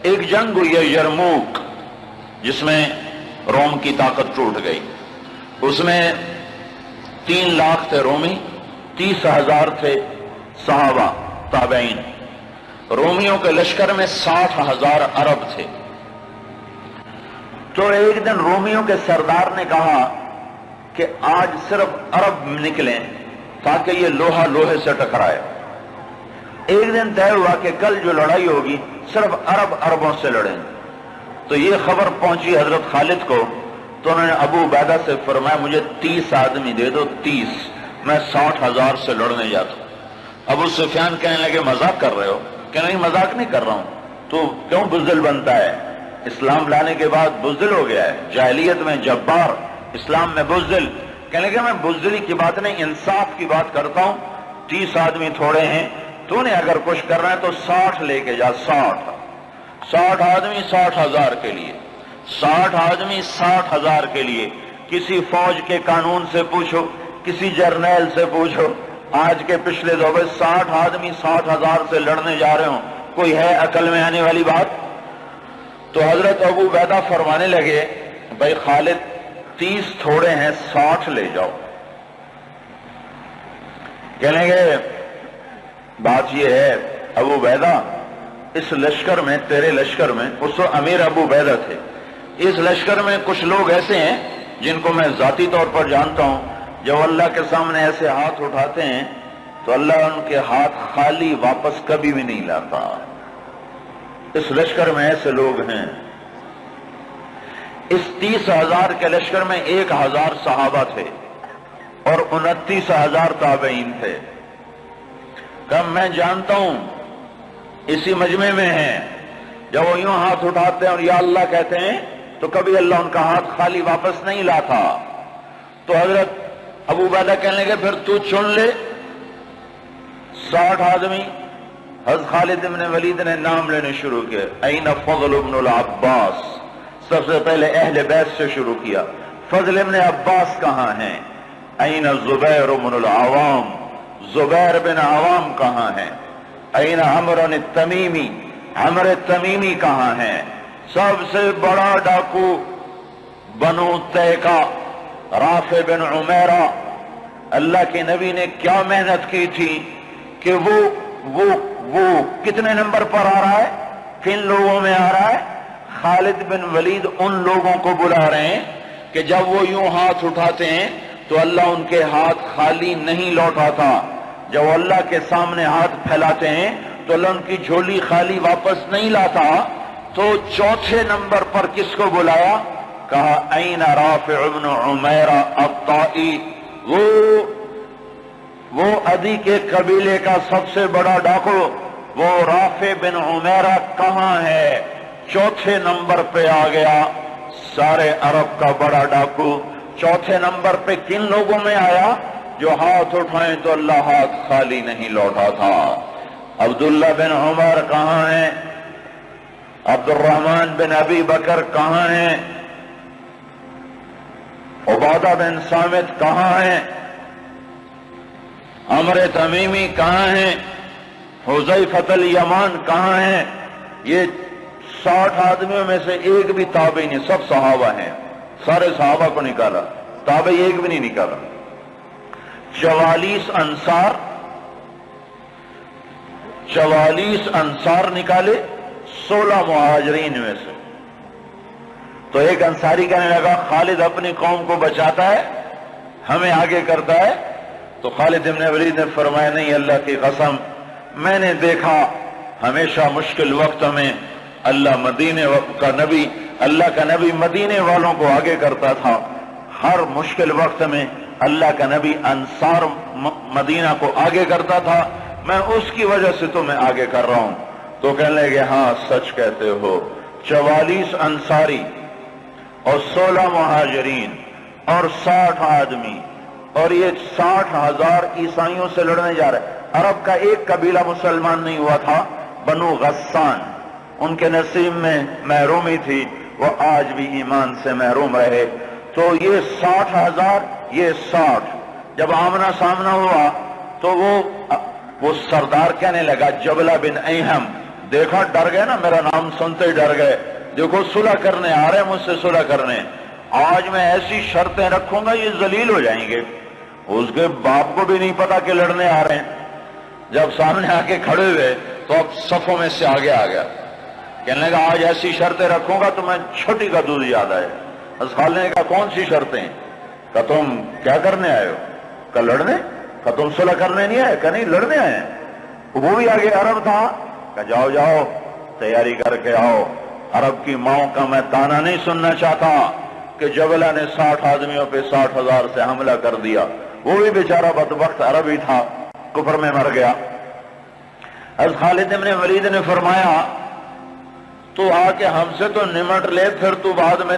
ایک جنگ ہوئی ہے یرموک، جس میں روم کی طاقت ٹوٹ گئی۔ اس میں 3 لاکھ تھے رومی، 30,000 تھے صحابہ تابعین۔ رومیوں کے لشکر میں 60,000 عرب تھے۔ تو ایک دن رومیوں کے سردار نے کہا کہ آج صرف عرب نکلیں تاکہ یہ لوہا لوہے سے ٹکرائے۔ ایک دن طے ہوا کہ کل جو لڑائی ہوگی صرف عربوں سے لڑیں۔ تو یہ خبر پہنچی حضرت خالد کو، تو انہوں نے ابو عبیدہ سے فرمایا مجھے 30 آدمی دے دو، 30، میں 60,000 سے لڑنے جاتا ہوں۔ ابو سفیان کہنے لگے مذاق کر رہے ہو؟ کہ نہیں مذاق نہیں کر رہا ہوں، تو کیوں بزدل بنتا ہے؟ اسلام لانے کے بعد بزدل ہو گیا ہے، جاہلیت میں جبار، اسلام میں بزدل۔ کہنے لگے میں بزدلی کی بات نہیں، انصاف کی بات کرتا ہوں۔ 30 آدمی تھوڑے ہیں، تو نے اگر کچھ کرنا ہے تو 60 لے کے جا، 60 آدمی 60,000 کے لیے، 60 آدمی 60,000 کے لیے۔ کسی فوج کے قانون سے پوچھو، کسی جرنیل سے پوچھو، آج کے پچھلے دور 60 آدمی 60,000 سے لڑنے جا رہے ہوں، کوئی ہے عقل میں آنے والی بات؟ تو حضرت ابو عبیدہ فرمانے لگے بھائی خالد 30 تھوڑے ہیں، 60 لے جاؤ۔ کہنے لگے بات یہ ہے ابو عبیدہ، اس لشکر میں، تیرے لشکر میں، اس وقت امیر ابو عبیدہ تھے، اس لشکر میں کچھ لوگ ایسے ہیں جن کو میں ذاتی طور پر جانتا ہوں، جب اللہ کے سامنے ایسے ہاتھ اٹھاتے ہیں تو اللہ ان کے ہاتھ خالی واپس کبھی بھی نہیں لاتا۔ اس لشکر میں ایسے لوگ ہیں۔ اس 30,000 کے لشکر میں 1,000 صحابہ تھے اور 29,000 تابعین تھے۔ کہ میں جانتا ہوں اسی مجمع میں ہیں، جب وہ یوں ہاتھ اٹھاتے ہیں اور یا اللہ کہتے ہیں تو کبھی اللہ ان کا ہاتھ خالی واپس نہیں لاتا۔ تو حضرت ابو عبیدہ کہنے لگے پھر تو چن لے 60 آدمی۔ حضرت خالد بن ولید نے نام لینے شروع کیے، این فضل بن العباس، سب سے پہلے اہل بیت سے شروع کیا، فضل بن عباس کہاں ہیں؟ این زبیر بن العوام، زبیر بن عوام کہاں ہیں؟ این عمرو التمیمی، عمرو التمیمی کہاں ہیں؟ سب سے بڑا ڈاکو بنو تیکا، رافع بن عمیرہ۔ اللہ کے نبی نے کیا محنت کی تھی کہ وہ کتنے نمبر پر آ رہا ہے، کن لوگوں میں آ رہا ہے؟ خالد بن ولید ان لوگوں کو بلا رہے ہیں کہ جب وہ یوں ہاتھ اٹھاتے ہیں تو اللہ ان کے ہاتھ خالی نہیں لوٹاتا، جب اللہ کے سامنے ہاتھ پھیلاتے ہیں تو اللہ ان کی جھولی خالی واپس نہیں لاتا۔ تو چوتھے نمبر پر کس کو بلایا؟ کہا این رافع بن عمیرہ الطائی، وہ عدی کے قبیلے کا سب سے بڑا ڈاکو، وہ رافع بن عمیرہ کہاں ہے؟ چوتھے نمبر پہ آ گیا، سارے عرب کا بڑا ڈاکو۔ چوتھے نمبر پہ کن لوگوں میں آیا؟ جو ہاتھ اٹھائیں تو اللہ ہاتھ خالی نہیں لوٹا تھا۔ عبداللہ بن عمر کہاں ہیں؟ عبد الرحمن بن ابی بکر کہاں ہیں؟ عبادہ بن صامت کہاں ہیں؟ عمرو تمیمی کہاں ہیں؟ حذیفہ الیمان کہاں ہیں؟ یہ 60 آدمیوں میں سے ایک بھی تابعی نہیں، سب صحابہ ہیں، سارے صحابہ کو نکالا، تابعی ایک بھی نہیں نکالا۔ 44 انصار نکالے 16 مہاجرین میں سے۔ تو ایک انصاری کہنے لگا خالد اپنی قوم کو بچاتا ہے، ہمیں آگے کرتا ہے۔ تو خالد بن ولید نے فرمایا نہیں، اللہ کی قسم میں نے دیکھا ہمیشہ مشکل وقت میں اللہ کا نبی مدینے والوں کو آگے کرتا تھا، ہر مشکل وقت میں اللہ کا نبی انصار مدینہ کو آگے کرتا تھا، میں اس کی وجہ سے تمہیں آگے کر رہا ہوں۔ تو کہنے لگے ہاں سچ کہتے ہو، 44 انصاری اور 16 مہاجرین اور 60 آدمی، اور یہ 60,000 عیسائیوں سے لڑنے جا رہے۔ عرب کا ایک قبیلہ مسلمان نہیں ہوا تھا، بنو غسان، ان کے نصیب میں محرومی تھی، وہ آج بھی ایمان سے محروم رہے۔ تو یہ 60,000، یہ 60، جب آمنا سامنا ہوا تو وہ سردار کہنے لگا، جبلہ بن ایہم، دیکھا ڈر گئے نا، میرا نام سنتے ہی ڈر گئے، دیکھو صلح کرنے آ رہے ہیں مجھ سے صلح کرنے، آج میں ایسی شرطیں رکھوں گا یہ ذلیل ہو جائیں گے۔ اس کے باپ کو بھی نہیں پتا کہ لڑنے آ رہے ہیں، جب سامنے آ کے کھڑے ہوئے تو اب صفوں میں سے آگے آ گیا، کہنے لگا آج ایسی شرطیں رکھوں گا تو میں چھوٹی کا دودھ یاد آئے۔ اس خالد نے کہا کون سی شرطیں؟ کہ تم کیا کرنے آئے ہو؟ کہ لڑنے؟ کہ تم صلح کرنے نہیں آئے؟ کہ نہیں لڑنے آئے ہیں۔ وہ بھی آگے عرب تھا، کہ جاؤ جاؤ تیاری کر کے آؤ، عرب کی ماؤں کا میں تانا نہیں سننا چاہتا کہ جبلہ نے 60 آدمیوں پہ 60,000 سے حملہ کر دیا، وہ بھی بیچارہ بدبخت عربی تھا، کفر میں مر گیا۔ از خالد ابن ولید نے فرمایا تو آ کے ہم سے تو نمٹ لے، پھر تو بعد میں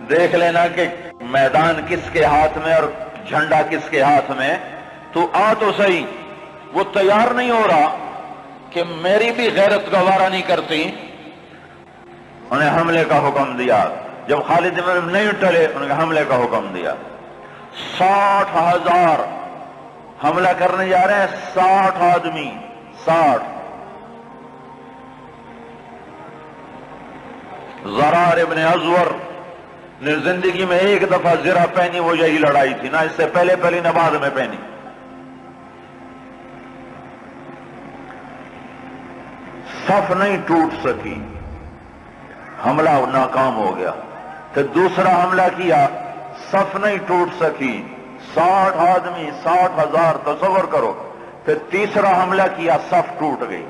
دیکھ لینا کہ میدان کس کے ہاتھ میں اور جھنڈا کس کے ہاتھ میں، تو آ تو صحیح۔ وہ تیار نہیں ہو رہا کہ میری بھی غیرت گوارا نہیں کرتی، انہیں حملے کا حکم دیا۔ جب خالد بن نہیں ٹلے انہیں حملے کا حکم دیا۔ 60,000 حملہ کرنے جا رہے ہیں، 60 آدمی، 60۔ زرار ابن ازور نے زندگی میں ایک دفعہ زرہ پہنی، وہ یہی لڑائی تھی، نہ اس سے پہلے پہلی نہ بعد میں پہنی۔ صف نہیں ٹوٹ سکی، حملہ ناکام ہو گیا۔ پھر دوسرا حملہ کیا، صف نہیں ٹوٹ سکی، 60 آدمی، 60,000، تصور کرو۔ پھر تیسرا حملہ کیا، صف ٹوٹ گئی۔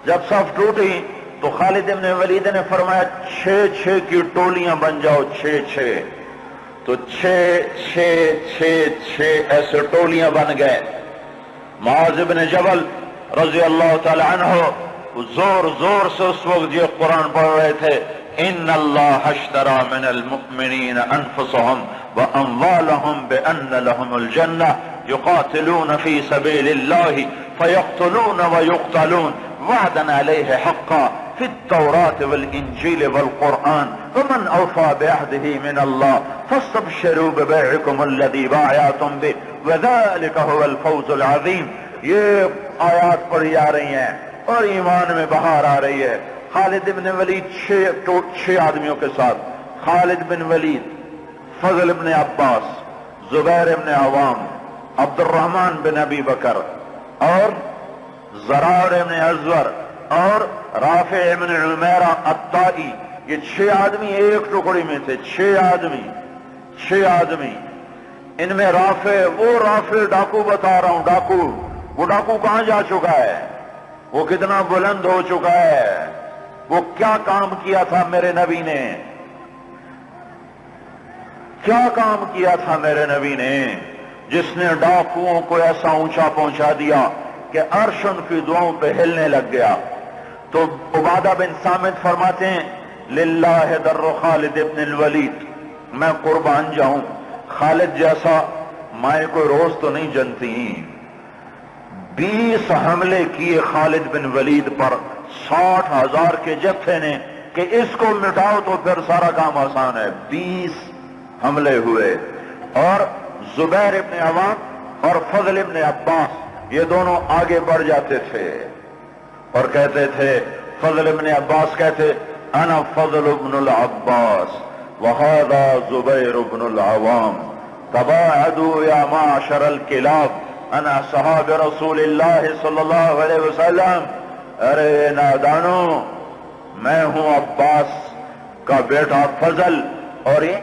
جب صف ٹوٹی تو خالد ابن ولید نے فرمایا 6 کی ٹولیاں بن جاؤ، 6 تو 6 ایسے ٹولیاں بن گئے۔ معاذ بن جبل رضی اللہ تعالی عنہ زور زور سے اس وقت یہ قرآن پڑھ رہے تھے، ان اللہ اشترى من المؤمنین انفسهم واموالهم بان لهم الجنہ یقاتلون فی سبیل اللہ فیقتلون ویقتلون وعدا علیہ حقا فی التوراة والانجیل والقرآن ومن اوفى بعهده من اللہ فاستبشروا ببیعکم الذی بايعتم به وذلك هو الفوز العظیم۔ یہ آیات پڑھی جا رہی ہیں اور ایمان میں بہار آ رہی ہے۔ خالد بن ولید 6 آدمیوں کے ساتھ، خالد بن ولید، فضل بن عباس، زبیر بن عوام، عبد الرحمن بن ابی بکر اور زرار بن ازور اور رافع بن عمیرہ الطائی، یہ 6 آدمی ایک ٹکڑی میں تھے۔ 6 آدمی، ان میں رافع، وہ رافع ڈاکو بتا رہا ہوں، ڈاکو، وہ ڈاکو کہاں جا چکا ہے، وہ کتنا بلند ہو چکا ہے، وہ کیا کام کیا تھا میرے نبی نے، کیا کام کیا تھا میرے نبی نے، جس نے ڈاکوؤں کو ایسا اونچا پہنچا دیا کہ عرش ان کی دعاؤں پہ ہلنے لگ گیا۔ تو عبادہ بن صامت فرماتے ہیں للہ در خالد ابن الولید، میں قربان جاؤں، خالد جیسا مائیں کوئی روز تو نہیں جنتی۔ 20 حملے کیے خالد بن ولید پر 60,000 کے جتھے نے کہ اس کو مٹاؤ تو پھر سارا کام آسان ہے۔ 20 حملے ہوئے اور زبیر ابن عوام اور فضل ابن عباس یہ دونوں آگے بڑھ جاتے تھے اور کہتے تھے، فضل ابن عباس کہتے انا فضل ابن العباس وہذا زبیر ابن العوام تباعدوا یا معشر الکلاب انا صحاب رسول اللہ صلی اللہ علیہ وسلم۔ ارے نادانو، میں ہوں عباس کا بیٹا فضل اور یہ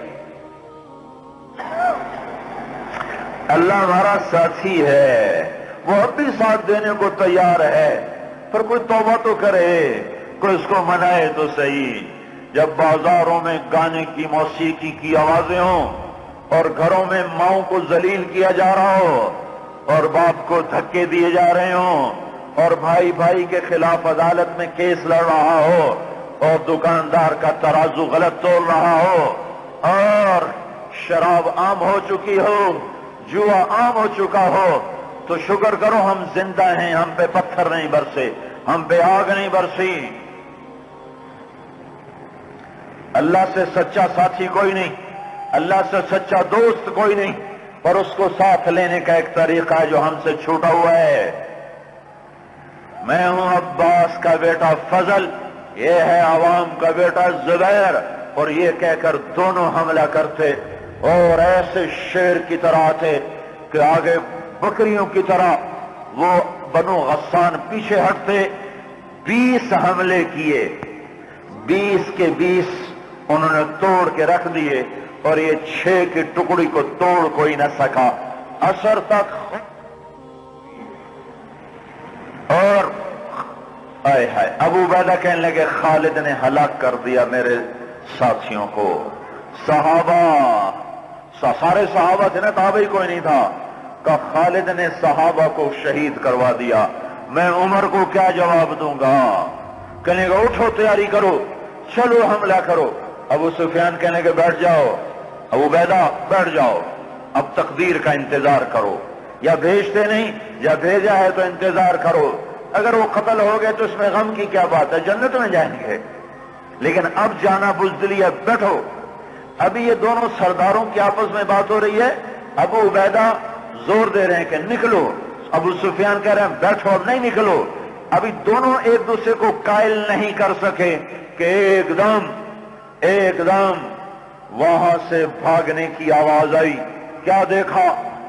اللہ ہمارا ساتھی ہے، وہ اب بھی ساتھ دینے کو تیار ہے، پر کوئی توبہ تو کرے، کوئی اس کو منائے تو صحیح۔ جب بازاروں میں گانے کی موسیقی کی آوازیں ہوں اور گھروں میں ماؤں کو ذلیل کیا جا رہا ہو اور باپ کو دھکے دیے جا رہے ہوں اور بھائی بھائی کے خلاف عدالت میں کیس لڑ رہا ہو اور دکاندار کا ترازو غلط تول رہا ہو اور شراب عام ہو چکی ہو، جوا عام ہو چکا ہو، تو شکر کرو ہم زندہ ہیں، ہم پہ پتھر نہیں برسے، ہم پہ آگ نہیں برسی۔ اللہ سے سچا ساتھی کوئی نہیں، اللہ سے سچا دوست کوئی نہیں، پر اس کو ساتھ لینے کا ایک طریقہ ہے جو ہم سے چھوٹا ہوا ہے۔ میں ہوں عباس کا بیٹا فضل، یہ ہے عوام کا بیٹا زبیر، اور یہ کہہ کر دونوں حملہ کرتے اور ایسے شیر کی طرح تھے کہ آگے بکریوں کی طرح وہ بنو غسان پیچھے ہٹتے۔ 20 حملے کیے، 20 کے 20 انہوں نے توڑ کے رکھ دیے، اور یہ 6 کی ٹکڑی کو توڑ کوئی نہ سکا۔ عصر تک اور آئے ہائے ابو عبیدہ کہنے لگے خالد نے ہلاک کر دیا میرے ساتھیوں کو۔ صحابہ سارے صحابہ تھے نا، تابعی کوئی نہیں تھا، کہ خالد نے صحابہ کو شہید کروا دیا، میں عمر کو کیا جواب دوں گا؟ کہنے گا اٹھو تیاری کرو، چلو حملہ کرو۔ ابو سفیان کہنے کے بیٹھ جاؤ، ابو عبیدہ بیٹھ جاؤ، اب تقدیر کا انتظار کرو، یا بھیجتے نہیں یا بھیجا ہے تو انتظار کرو، اگر وہ قتل ہو گئے تو اس میں غم کی کیا بات ہے، جنت میں جائیں گے، لیکن اب جانا بزدلی ہے، بیٹھو۔ ابھی یہ دونوں سرداروں کی آپس میں بات ہو رہی ہے، ابو عبیدہ زور دے رہے ہیں کہ نکلو، ابو سفیان کہہ رہے ہیں بیٹھو اب نہیں نکلو۔ ابھی دونوں ایک دوسرے کو قائل نہیں کر سکے کہ ایک دم وہاں سے بھاگنے کی آواز آئی۔ کیا دیکھا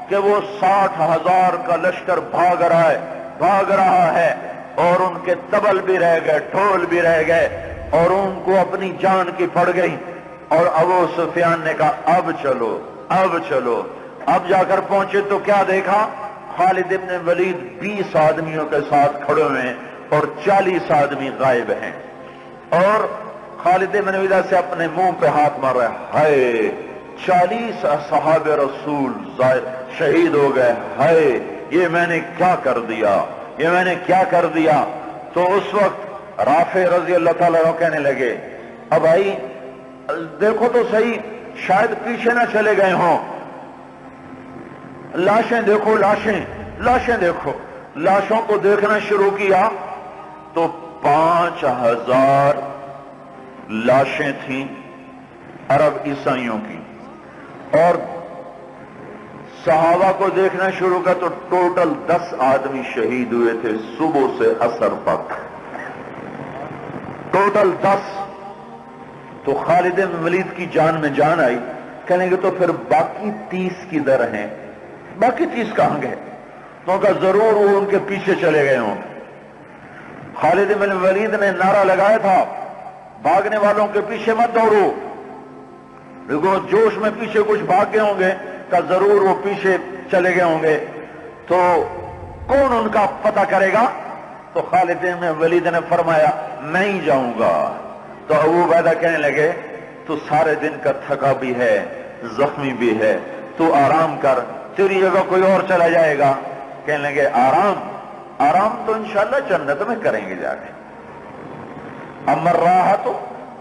کہ وہ 60,000 کا لشکر بھاگ رہا ہے، اور ان کے طبل بھی رہ گئے، ڈھول بھی رہ گئے، اور ان کو اپنی جان کی پڑ گئی۔ اور ابو سفیان نے کہا اب چلو۔ اب جا کر پہنچے تو کیا دیکھا؟ خالد ابن ولید 20 آدمیوں کے ساتھ کھڑے ہوئے ہیں اور 40 آدمی غائب ہیں، اور خالد ابن ولید سے اپنے منہ پہ ہاتھ مار رہا ہے، ہائے 40 اصحاب رسول شہید ہو گئے، ہائے یہ میں نے کیا کر دیا۔ تو اس وقت رافع رضی اللہ تعالیٰ عنہ کہنے لگے اب بھائی دیکھو تو صحیح، شاید پیچھے نہ چلے گئے ہوں، لاشیں دیکھو، لاشیں دیکھو۔ لاشوں کو دیکھنا شروع کیا تو 5,000 لاشیں تھیں عرب عیسائیوں کی، اور صحابہ کو دیکھنا شروع کیا تو ٹوٹل 10 آدمی شہید ہوئے تھے صبح سے عصر تک، ٹوٹل 10۔ تو خالد بن ولید کی جان میں جان آئی، کہنے گے تو پھر باقی 30 کدھر ہیں؟ باقی 30 کہاں گئے؟ تو کہا ضرور وہ ان کے پیچھے چلے گئے ہوں۔ خالد بن ولید نے نعرہ لگایا تھا بھاگنے والوں کے پیچھے مت دوڑو، دیکھو جوش میں پیچھے کچھ بھاگ گئے ہوں گے، کہ ضرور وہ پیچھے چلے گئے ہوں گے، تو کون ان کا پتہ کرے گا؟ تو خالد بن ولید نے فرمایا میں ہی جاؤں گا۔ تو ابو عبیدہ کہنے لگے تو سارے دن کا تھکا بھی ہے، زخمی بھی ہے، تو آرام کر، تیری جگہ کوئی اور چلا جائے گا۔ کہنے لگے آرام تو انشاءاللہ جنت میں کریں گے جا کے، اما الراحۃ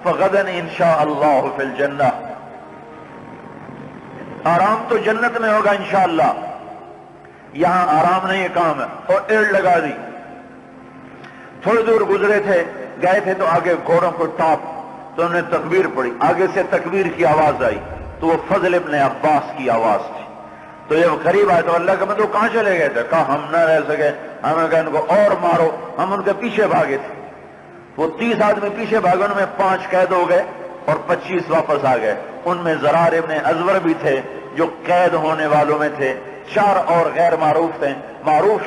فغدا انشاء اللہ فی الجنہ، آرام تو جنت میں ہوگا انشاءاللہ، یہاں آرام نہیں کام ہے۔ اور ایڑ لگا دی، تھوڑی دور گزرے تھے، گئے تھے تو آگے گھوڑوں کو ٹاپ، تو انہوں نے تکبیر پڑھی، آگے سے تکبیر کی آواز آئی تو وہ فضل ابن عباس کی آواز تھی۔ تو جب قریب آئے تو اللہ کا مطلب کہاں چلے گئے تھے؟ کہا ہم نہ رہ سکے، ہمیں کہا ان کو اور مارو، ہم ان کے پیچھے بھاگے تھے۔ وہ 30 آدمی پیچھے بھاگے، ان میں 5 قید ہو گئے اور 25 واپس آ گئے۔ ان میں زرار ابن ازور بھی تھے جو قید ہونے والوں میں تھے، 4 اور غیر معروف تھے۔ معروف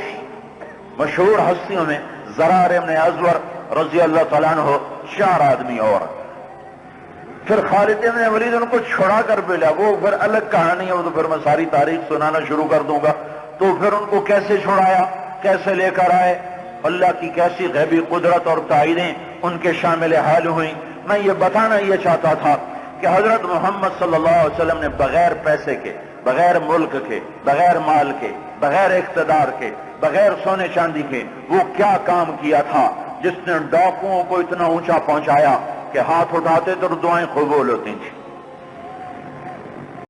مشہور ہستیوں میں زرار ابن ازور رضی اللہ تعالیٰ عنہ، 4 آدمی اور۔ پھر خالد بن ولید ان کو چھڑا کر بھیجا، وہ پھر الگ کہانی ہے، وہ تو پھر میں ساری تاریخ سنانا شروع کر دوں گا۔ تو پھر ان کو کیسے چھڑایا، کیسے لے کر آئے، اللہ کی کیسی غیبی قدرت اور تائیدیں ان کے شامل حال ہوئیں۔ میں یہ بتانا یہ چاہتا تھا کہ حضرت محمد صلی اللہ علیہ وسلم نے بغیر پیسے کے، بغیر ملک کے، بغیر مال کے، بغیر اقتدار کے، بغیر سونے چاندی کے وہ کیا کام کیا تھا جس نے ڈاکوؤں کو اتنا اونچا پہنچایا کہ ہاتھ اٹھاتے تو دعائیں قبول ہوتی تھیں۔